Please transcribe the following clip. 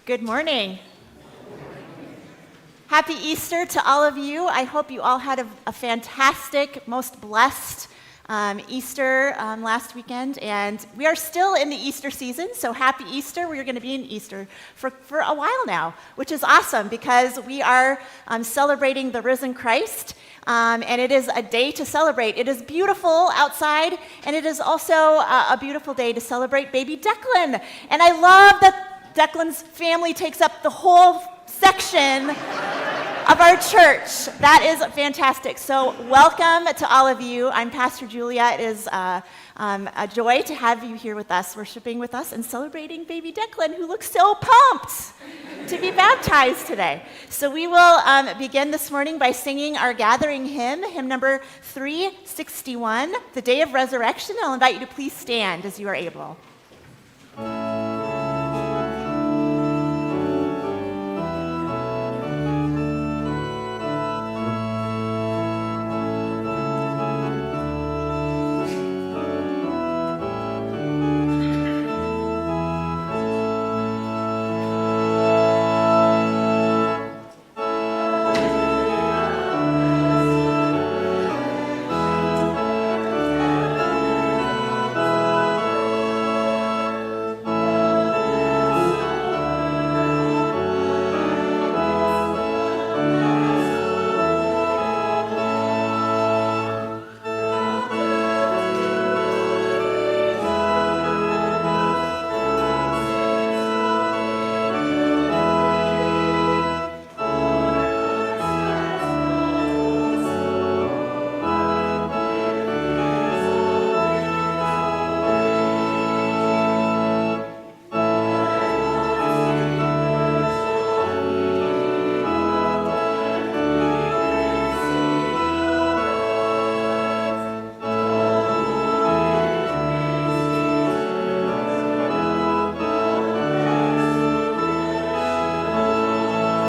Good morning. Happy Easter to all of you. I hope you all had a fantastic, most blessed Easter last weekend. And we are still in the Easter season, so happy Easter. We're going to be in Easter for a while now, which is awesome because we are celebrating the risen Christ. And it is a day to celebrate. It is beautiful outside, and it is also a beautiful day to celebrate baby Declan. And I love that Declan's family takes up the whole section of our church. That is fantastic. So welcome to all of you. I'm Pastor Julia. It is a joy to have you here with us, worshiping with us, and celebrating baby Declan, who looks so pumped to be baptized today. So we will begin this morning by singing our gathering hymn number 361, The Day of Resurrection. I'll invite you to please stand as you are able.